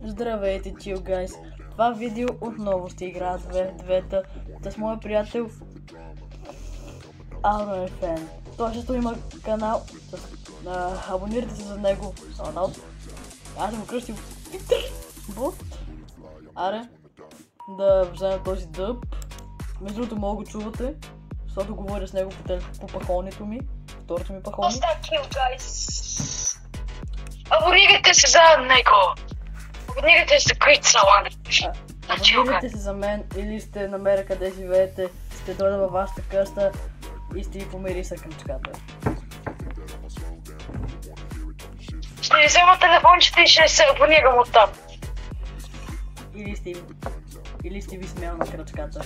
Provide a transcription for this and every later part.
Здравейте, Chill Guys! Това видео отново ще игра двета с моя приятел AuronFan. Той също има канал, абонирайте се за него. Аз съм кръстил бот. Аре, да вземем този дъб. Между другото мога го чувате, защото говоря с него по пахонето ми. Второто ми пахони. Оста Chill Guys! Абонирайте се за него! Абонирайте се за Крит Салан! Абонирайте се за мен или ще намеря къде живеете, ще дойда във вашата къща и ще ви помириса къмчката. Ще ви взема телефончета и ще се абонирам оттам. Или ще ви смял на кръчката.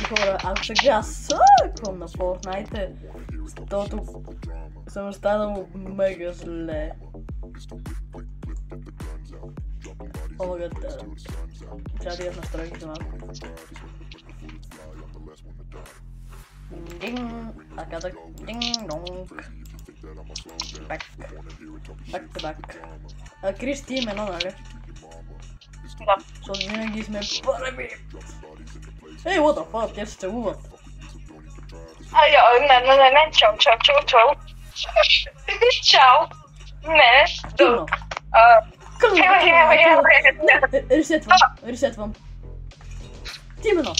Хора, ако сега съквам на Fortnite, защото съм станал мега зле. Помагат, трябва да имат настройки за малко. Динг, а казах динг-донг. Бак to back. Крис, ти именно, нали? Да. Защото винаги сме първи. Ей, what the fuck, те се целуват. Не, чао. Чао. Не, Тимно. Ресетвам. Тимно.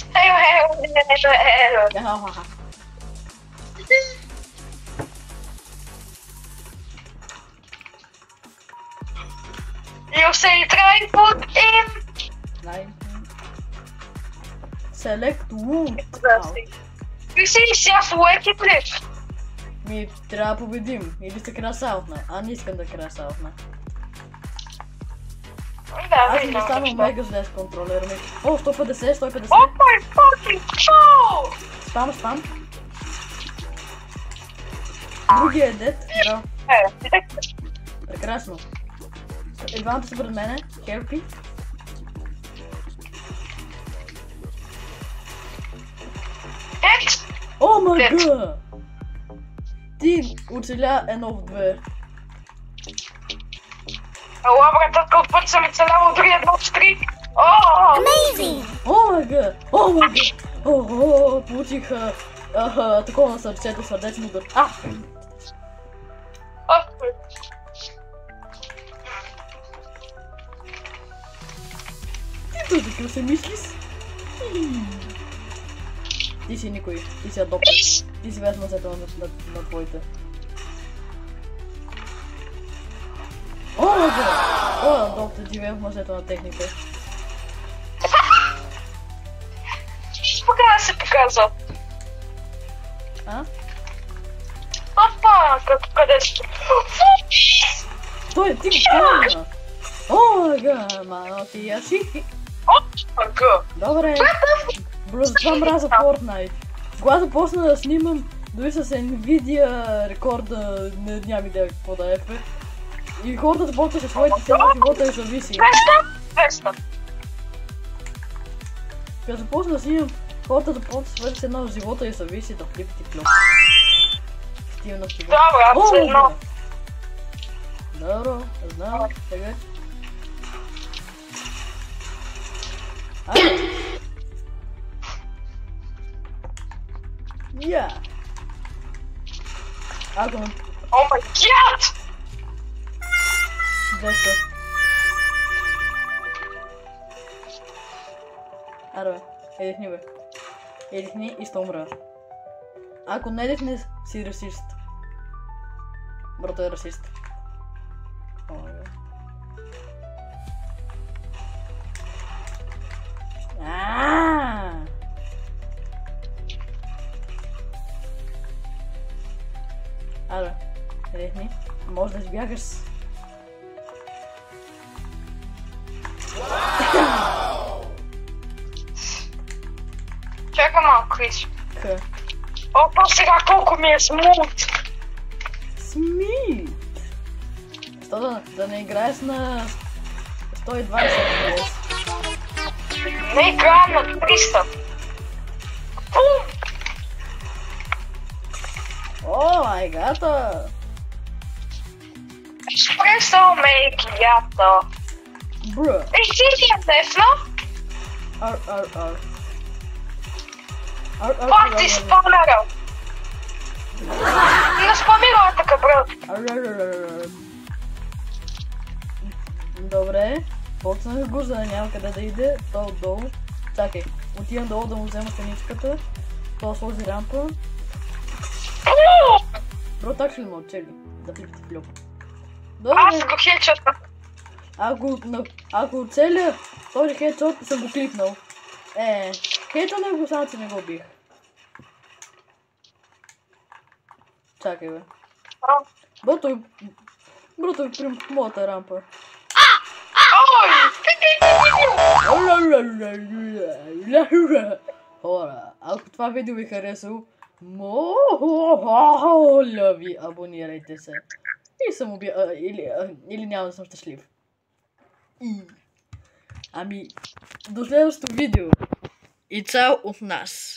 You say try put in. Select wound. Си сега в уекет ли? Ми трябва да победим. Или ще красаутна. Не искам да красаутна. Аз ще станам мега зле с контролера ми. 150. Oh my fucking god! Спам. Другия е дед. Да. Прекрасно. Двамата са пред мене. Хелпи. О май гад! Ти оцеля 1 в 2. Ела, брат, колко път съм оцелявал дори 1 в 3. О май гад! Ого, получих такова на сърцето, сърдечен удар. Ти този какво се мислиш? Ти си никой, ти си адоптер. Ти си вез мъцето на твоите. О, адоптер, ти вез мъцето на техните. Кога се показва? Папа, къде си? Той, ти го казва! О, мано ти яши. Добре. Това мраза Fortnite. Когато почна да снимам, дори с Nvidia рекорда, нямам идея какво да е. И хората започват със своите живота и зависи. Като започна да снимам, хората започват със своите едно живота и зависи да флипите клюк. Стивна стига. Добро, знам, сега. Yeah. Oh my god! 200. Аре, едихни бе. Едихни и ще умра. Ако не едихне, си расист. Брато е расист. Аре, едихни. Може да избягаш. Чакай малко, Крис. К. Опа, сега колко ми е смут! Смит! Що да не играеш на 120 FPS? Не играем на 300. О, майгата! Espresso macchiato. Бра. Sì, adesso. Ар. Quanti spawnero? Не спомирал така, брат. Добре. Почнах го, за да няма къде да иде. Той отдолу. Чакай. Отивам долу да му взема страничката. Той сложи рампа. Бро, так ще ли ме отчели? Да пипите в люк. Аз го хедшотна. Ако оцеля този хедшот, съм го кликнал. Хедшотнах го, само че не го бих. Чакай, бе. Бро, той при моята рампа. Хора, ако това видео ви харесало, моля ви, абонирайте се. Или няма да съм щастлив. Ами, до следващото видео. И цял от нас.